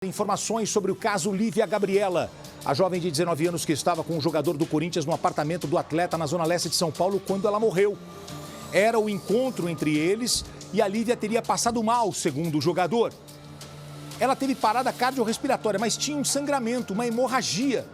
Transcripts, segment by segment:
Informações sobre o caso Lívia Gabriela, a jovem de 19 anos que estava com um jogador do Corinthians no apartamento do atleta na zona leste de São Paulo quando ela morreu. Era o encontro entre eles e a Lívia teria passado mal, segundo o jogador. Ela teve parada cardiorrespiratória, mas tinha um sangramento, uma hemorragia.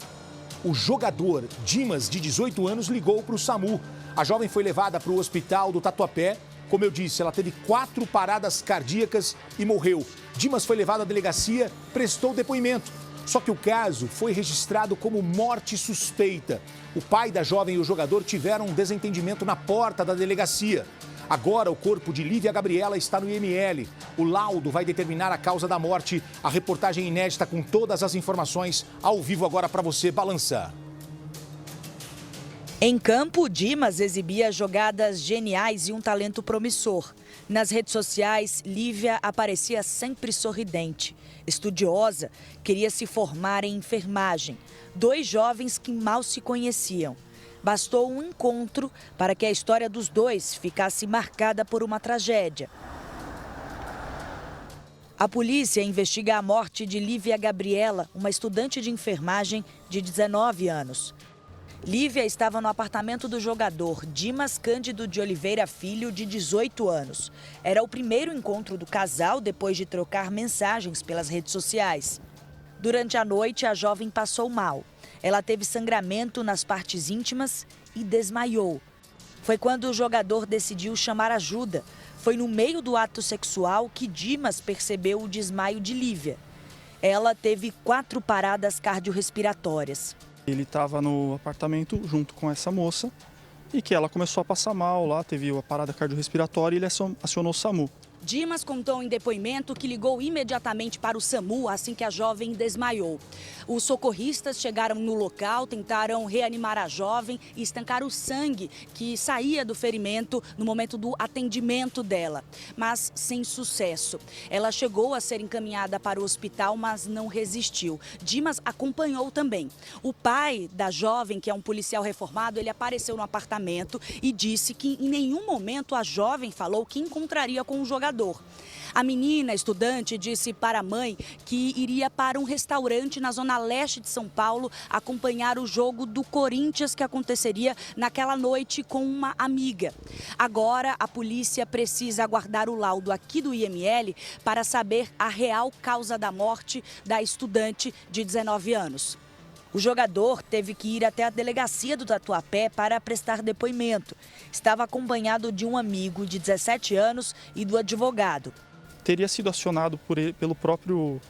O jogador, Dimas, de 18 anos, ligou para o SAMU. A jovem foi levada para o hospital do Tatuapé. Como eu disse, ela teve 4 paradas cardíacas e morreu. Dimas foi levado à delegacia, prestou depoimento. Só que o caso foi registrado como morte suspeita. O pai da jovem e o jogador tiveram um desentendimento na porta da delegacia. Agora o corpo de Lívia Gabriela está no IML. O laudo vai determinar a causa da morte. A reportagem inédita com todas as informações ao vivo agora para você balançar. Em campo, Dimas exibia jogadas geniais e um talento promissor. Nas redes sociais, Lívia aparecia sempre sorridente. Estudiosa, queria se formar em enfermagem. 2 jovens que mal se conheciam. Bastou um encontro para que a história dos dois ficasse marcada por uma tragédia. A polícia investiga a morte de Lívia Gabriela, uma estudante de enfermagem de 19 anos. Lívia estava no apartamento do jogador Dimas Cândido de Oliveira Filho, de 18 anos. Era o primeiro encontro do casal depois de trocar mensagens pelas redes sociais. Durante a noite, a jovem passou mal. Ela teve sangramento nas partes íntimas e desmaiou. Foi quando o jogador decidiu chamar ajuda. Foi no meio do ato sexual que Dimas percebeu o desmaio de Lívia. Ela teve 4 paradas cardiorrespiratórias. Ele estava no apartamento junto com essa moça e que ela começou a passar mal lá, teve a parada cardiorrespiratória e ele acionou o SAMU. Dimas contou em depoimento que ligou imediatamente para o SAMU assim que a jovem desmaiou. Os socorristas chegaram no local, tentaram reanimar a jovem e estancar o sangue que saía do ferimento no momento do atendimento dela, mas sem sucesso. Ela chegou a ser encaminhada para o hospital, mas não resistiu. Dimas acompanhou também. O pai da jovem, que é um policial reformado, ele apareceu no apartamento e disse que em nenhum momento a jovem falou que encontraria com o jogador. A menina, estudante, disse para a mãe que iria para um restaurante na zona leste de São Paulo acompanhar o jogo do Corinthians que aconteceria naquela noite com uma amiga. Agora, a polícia precisa aguardar o laudo aqui do IML para saber a real causa da morte da estudante de 19 anos. O jogador teve que ir até a delegacia do Tatuapé para prestar depoimento. Estava acompanhado de um amigo de 17 anos e do advogado. Teria sido acionado pelo próprio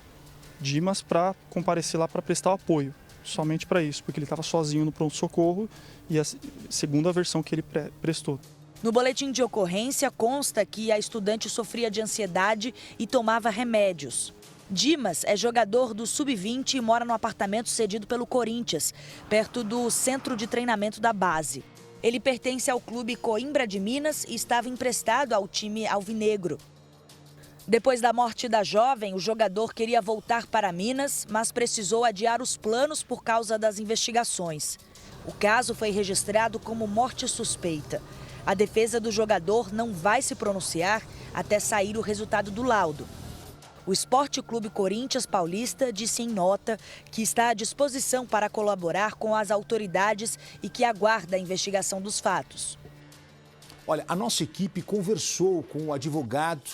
Dimas para comparecer lá para prestar apoio, somente para isso, porque ele estava sozinho no pronto-socorro e a segunda versão que ele prestou. No boletim de ocorrência consta que a estudante sofria de ansiedade e tomava remédios. Dimas é jogador do Sub-20 e mora no apartamento cedido pelo Corinthians, perto do centro de treinamento da base. Ele pertence ao clube Coimbra de Minas e estava emprestado ao time alvinegro. Depois da morte da jovem, o jogador queria voltar para Minas, mas precisou adiar os planos por causa das investigações. O caso foi registrado como morte suspeita. A defesa do jogador não vai se pronunciar até sair o resultado do laudo. O Esporte Clube Corinthians Paulista disse em nota que está à disposição para colaborar com as autoridades e que aguarda a investigação dos fatos. Olha, a nossa equipe conversou com o advogado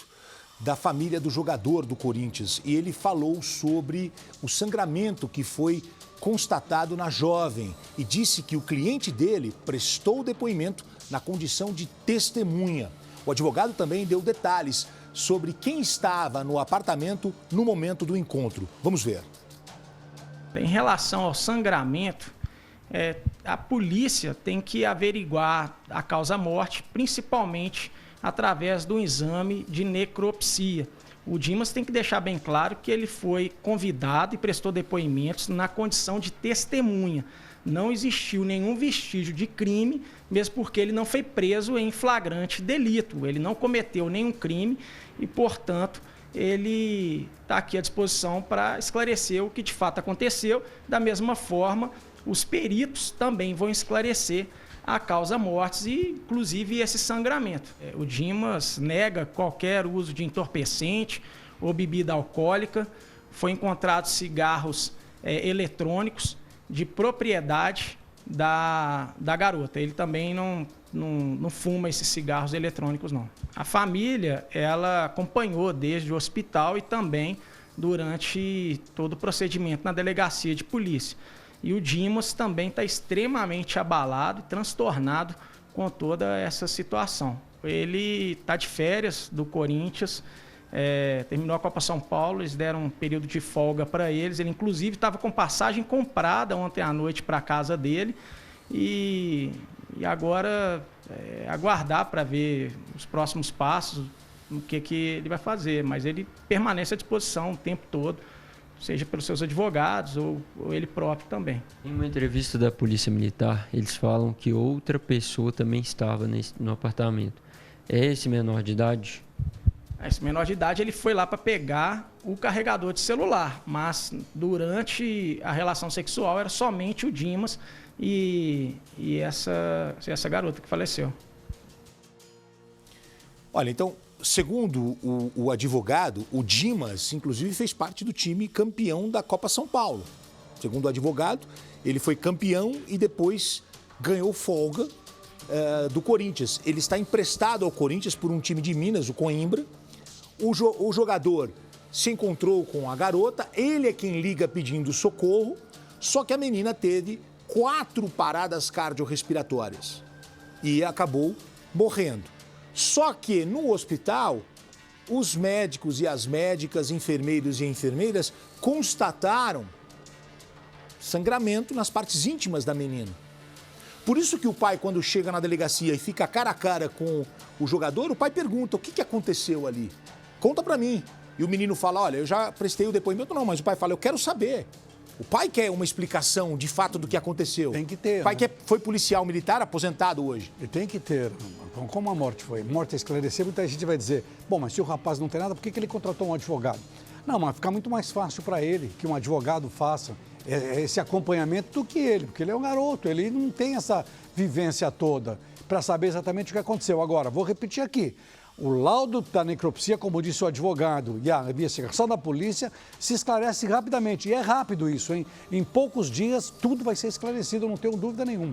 da família do jogador do Corinthians e ele falou sobre o sangramento que foi constatado na jovem e disse que o cliente dele prestou depoimento na condição de testemunha. O advogado também deu detalhes sobre quem estava no apartamento no momento do encontro. Vamos ver. Em relação ao sangramento, a polícia tem que averiguar a causa-morte, principalmente através do exame de necropsia. O Dimas tem que deixar bem claro que ele foi convidado e prestou depoimentos na condição de testemunha. Não existiu nenhum vestígio de crime, mesmo porque ele não foi preso em flagrante delito. Ele não cometeu nenhum crime e, portanto, ele está aqui à disposição para esclarecer o que de fato aconteceu. Da mesma forma, os peritos também vão esclarecer a causa-mortes e, inclusive, esse sangramento. O Dimas nega qualquer uso de entorpecente ou bebida alcoólica. foi encontrado cigarros eletrônicos de propriedade da garota. Ele também não fuma esses cigarros eletrônicos, não. A família, ela acompanhou desde o hospital e também durante todo o procedimento na delegacia de polícia. E o Dimas também está extremamente abalado e transtornado com toda essa situação. Ele está de férias do Corinthians, terminou a Copa São Paulo, eles deram um período de folga para eles. Ele, inclusive, estava com passagem comprada ontem à noite para a casa dele. E agora aguardar para ver os próximos passos, o que ele vai fazer. Mas ele permanece à disposição o tempo todo, seja pelos seus advogados ou ele próprio também. Em uma entrevista da Polícia Militar, eles falam que outra pessoa também estava no apartamento. É esse menor de idade? Esse menor de idade, ele foi lá para pegar o carregador de celular, mas durante a relação sexual era somente o Dimas e essa garota que faleceu. Olha, então, segundo o advogado, o Dimas, inclusive, fez parte do time campeão da Copa São Paulo. Segundo o advogado, ele foi campeão e depois ganhou folga do Corinthians. Ele está emprestado ao Corinthians por um time de Minas, o Coimbra. O jogador se encontrou com a garota, ele é quem liga pedindo socorro, só que a menina teve 4 paradas cardiorrespiratórias e acabou morrendo. Só que no hospital, os médicos e as médicas, enfermeiros e enfermeiras constataram sangramento nas partes íntimas da menina. Por isso que o pai, quando chega na delegacia e fica cara a cara com o jogador, o pai pergunta: o que aconteceu ali? Conta pra mim. E o menino fala: olha, eu já prestei o depoimento. Não, mas o pai fala: eu quero saber. O pai quer uma explicação de fato do que aconteceu. Tem que ter. O pai foi policial militar aposentado hoje. E tem que ter. Como a morte foi? Morte a esclarecer, muita gente vai dizer: bom, mas se o rapaz não tem nada, por que ele contratou um advogado? Não, mas fica muito mais fácil para ele que um advogado faça esse acompanhamento do que ele, porque ele é um garoto, ele não tem essa vivência toda para saber exatamente o que aconteceu. Agora, vou repetir aqui. O laudo da necropsia, como disse o advogado, e a investigação da polícia se esclarece rapidamente. E é rápido isso, hein? Em poucos dias, tudo vai ser esclarecido, não tenho dúvida nenhuma.